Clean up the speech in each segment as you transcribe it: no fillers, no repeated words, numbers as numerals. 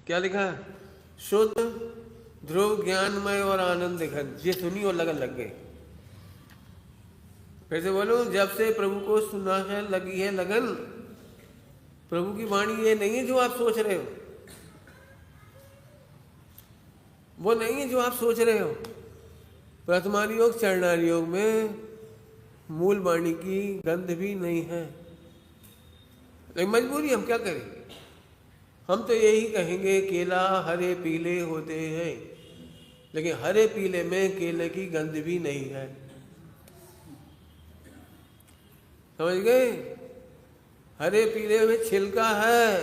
क्या लिखा है? शुद्ध ध्रुव ज्ञानमय और आनंद घन। ये सुनी और लगन लग गई। फिर से बोलूं, जब से प्रभु को सुना है लगी है लगन। प्रभु की वाणी ये नहीं है जो आप सोच रहे हो, वो नहीं है जो आप सोच रहे हो। प्रथमान योग चरणार योग में मूल वाणी की गंध भी नहीं है, लेकिन मजबूरी हम क्या करें। हम तो यही कहेंगे केला हरे पीले होते हैं, लेकिन हरे पीले में केले की गंध भी नहीं है। समझ गए? हरे पीले में छिलका है।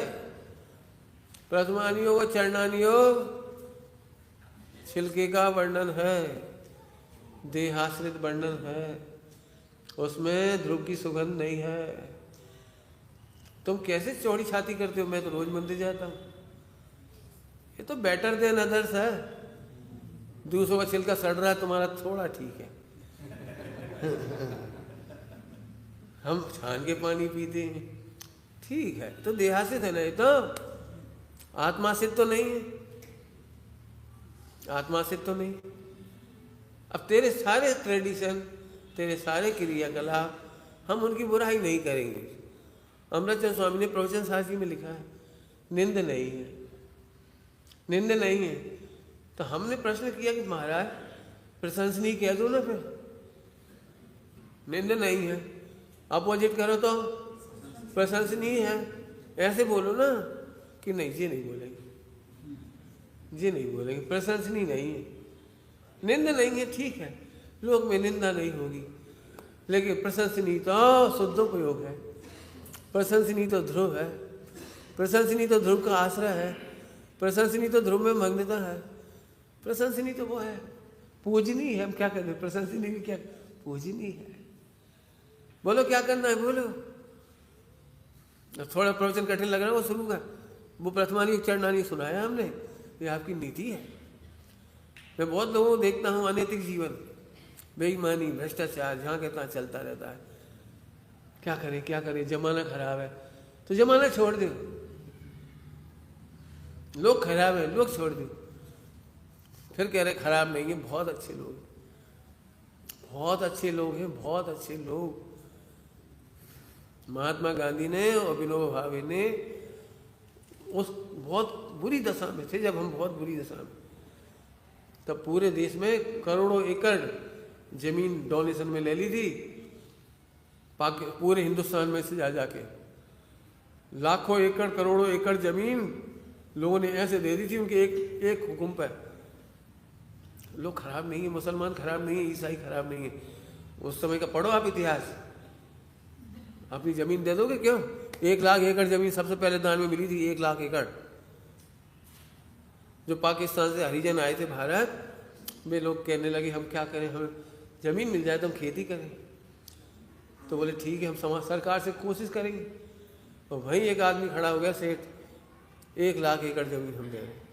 प्रथमान योग और चरणान योग छिलके का वर्णन है, देहाश्रित वर्णन है, उसमें ध्रुव की सुगंध नहीं है। तुम कैसे चौड़ी छाती करते हो? मैं तो रोज मंदिर जाता हूं। ये तो बेटर देन अदर्स है। दूसरों का छिलका सड़ रहा है, तुम्हारा थोड़ा ठीक है। हम छान के पानी पीते हैं, ठीक है। तो देहासित है ना, ये तो आत्मासित तो नहीं है, आत्मासित तो नहीं। अब तेरे सारे ट्रेडिशन, तेरे सारे क्रियाकलाप, हम उनकी बुराई नहीं करेंगे। अमृतचंद स्वामी ने प्रवचन सारसी में लिखा है, निंद नहीं है, निंद नहीं है। तो हमने प्रश्न किया कि महाराज प्रशंसनीय कह दो ना, फिर निंद नहीं है। अपोजिट करो तो प्रशंसनीय है। ऐसे बोलो ना कि नहीं, जी नहीं बोलेंगे, जी नहीं बोलेंगे, प्रशंसनीय नहीं है, निंद नहीं है, ठीक है। लोक में निंदा नहीं होगी, लेकिन प्रशंसनीय तो शुद्धोपयोग है, प्रशंसनीय तो ध्रुव है, प्रशंसनीय तो ध्रुव का आश्रय है, प्रशंसनीय तो ध्रुव में मग्नता है, प्रशंसनीय तो वो है, पूजनीय है। हम क्या करें? प्रशंसनीय भी क्या, पूजनीय है। बोलो क्या करना है, बोलो। थोड़ा प्रवचन कठिन लग रहा है वो शुरू का, वो प्रथमानी चरणानी सुनाया हमने, ये आपकी नीति है। मैं बहुत लोगों को देखता हूँ अनैतिक जीवन, बेईमानी, भ्रष्टाचार जहाँ के तहाँ चलता रहता है। क्या करें क्या करें, जमाना खराब है। तो जमाना छोड़ दो, लोग खराब है, लोग छोड़ दो। फिर कह रहे खराब नहीं है, बहुत अच्छे लोग, बहुत अच्छे लोग हैं, बहुत अच्छे लोग। महात्मा गांधी ने और विनोबा भावे ने उस बहुत बुरी दशा में थे, जब हम बहुत बुरी दशा में, तब पूरे देश में करोड़ों एकड़ जमीन डोनेशन में ले ली थी, पूरे हिंदुस्तान में से जा जाके लाखों एकड़ करोड़ों एकड़ जमीन लोगों ने ऐसे दे दी थी उनके एक हुक्म पर। लोग खराब नहीं है, मुसलमान खराब नहीं है, ईसाई खराब नहीं है। उस समय का पढ़ो आप इतिहास। अपनी जमीन दे दोगे क्यों? 1 लाख एकड़ जमीन सबसे पहले दान में मिली थी, 1 लाख एकड़। जो पाकिस्तान से हरिजन आए थे भारत, वे लोग कहने लगे हम क्या करें, हमें जमीन मिल जाए तो हम खेती करें। तो बोले ठीक है, हम समाज सरकार से कोशिश करेंगे। तो वहीं एक आदमी खड़ा हो गया, सेठ, 1 लाख एकड़ जमीन हम दे रहे हैं।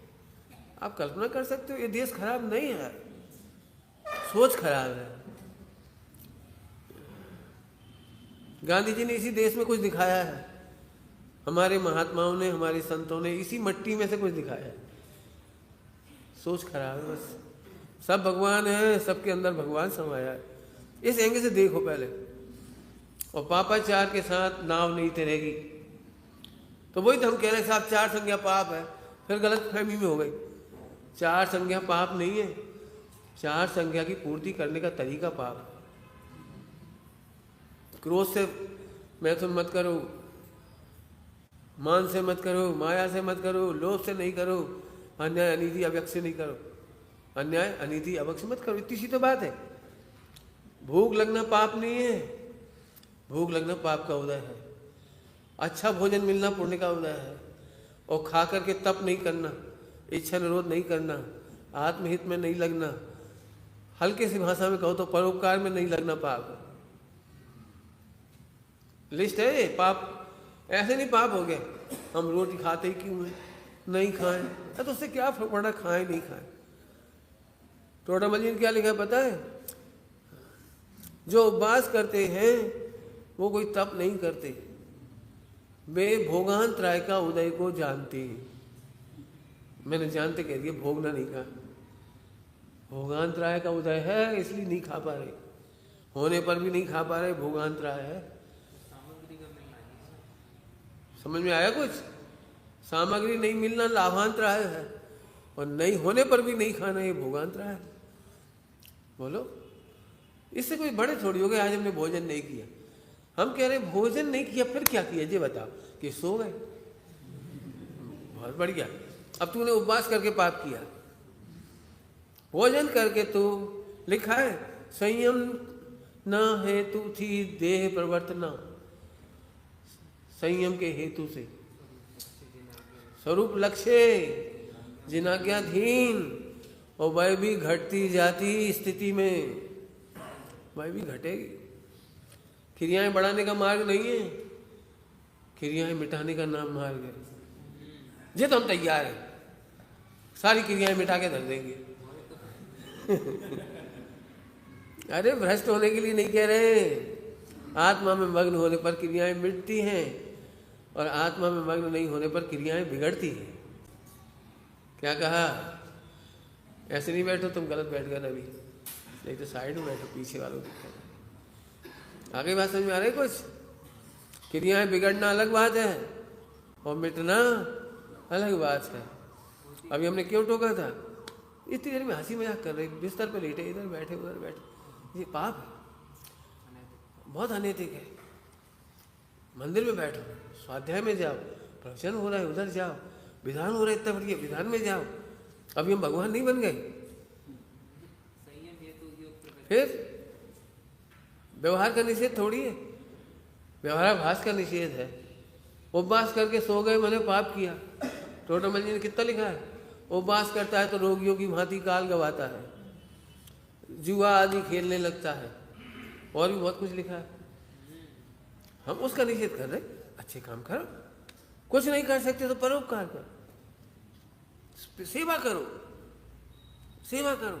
आप कल्पना कर सकते हो, ये देश खराब नहीं है, सोच खराब है। गांधी जी ने इसी देश में कुछ दिखाया है, हमारे महात्माओं ने, हमारे संतों ने इसी मिट्टी में से कुछ दिखाया है। सोच खराब है बस। सब भगवान है, सबके अंदर भगवान समाया है। इस एंगल से देखो पहले। और पापाचार के साथ नाव नहीं तैरेगी। तो वही तो हम कह रहे हैं साहब, 4 संज्ञा पाप है। फिर गलत फहमी में हो गई। 4 संज्ञा पाप नहीं है, 4 संज्ञा की पूर्ति करने का तरीका पाप है। क्रोध से मैथुन मत करो, मान से मत करो, माया से मत करो, लोभ से नहीं करो, अन्याय अनीति अवक्ष से नहीं करो, अन्याय अनीति अवक्ष मत करो। इतनी सी तो बात है। भूख लगना पाप नहीं है, भूख लगना पाप का उदय है। अच्छा भोजन मिलना पुण्य का उदय है। और खा करके तप नहीं करना, इच्छा निरोध नहीं करना, आत्महित में नहीं लगना, हल्के सी भाषा में कहो तो परोपकार में नहीं लगना पाप। लिस्ट है पाप। ऐसे नहीं पाप हो गया हम रोटी खाते ही क्यों हैं, नहीं खाएं, तो उससे क्या फर्क पड़ा, खाएं नहीं खाएं। टोटामल जी ने क्या लिखा है पता है? जो उपवास करते हैं वो कोई तप नहीं करते, वे भोगांतराय का उदय को जानते हैं। मैंने जानते कह दिया भोगना नहीं कहा। भोगांतराय का उदय है इसलिए नहीं खा पा रहे, होने पर भी नहीं खा पा रहे, भोगांतराय है। समझ में आया कुछ? सामग्री नहीं मिलना लाभांतराय है, और नहीं होने पर भी नहीं खाना ये भोगांतराय है। बोलो, इससे कोई बड़े थोड़ी हो गए आज हमने भोजन नहीं किया। हम कह रहे भोजन नहीं किया फिर क्या किया ये बताओ, कि सो गए। बहुत बढ़िया। अब तूने उपवास करके पाप किया, भोजन करके तो लिखा है संयम न हेतु थी देह प्रवर्तना, संयम के हेतु से स्वरूप लक्ष्य जिनाज्ञाधीन, और वह भी घटती जाती स्थिति में, वह भी घटेगी। क्रियाएं बढ़ाने का मार्ग नहीं है, क्रियाएं मिटाने का नाम मार्ग है। ये तो हम तैयार हैं, सारी क्रियाएं मिटा के धर देंगे। अरे भ्रष्ट होने के लिए नहीं कह रहे, आत्मा में मग्न होने पर क्रियाएं मिटती हैं, और आत्मा में मग्न नहीं होने पर क्रियाएं बिगड़ती हैं। क्या कहा? ऐसे नहीं बैठो, तुम गलत बैठ गए अभी, नहीं तो साइड में बैठो, पीछे वालों दिखा। आगे बात समझ में आ रही कुछ? क्रियाएं बिगड़ना अलग बात है और मिटना अलग बात है। अभी हमने क्यों टोका था? इतनी देर में हंसी मजाक कर रहे, बिस्तर पे लेटे, इधर बैठे उधर बैठे, ये पाप है, बहुत अनैतिक है। मंदिर में बैठो, स्वाध्याय में जाओ, प्रवचन हो रहा है उधर जाओ, विधान हो रहा है इतना बढ़िया, विधान में जाओ। अभी हम भगवान नहीं बन गए। फिर व्यवहार का निषेध थोड़ी है, व्यवहाराभास का निषेध है। उपवास करके सो गए मैंने पाप किया। टोटमल जी ने कितना लिखा है, उपवास करता है तो रोगियों की भांति काल गवाता है, जुआ आदि खेलने लगता है, और भी बहुत कुछ लिखा है। हम उसका निषेध कर रहे, अच्छे काम करो, कुछ नहीं कर सकते तो परोपकार करो, सेवा करो, सेवा करो।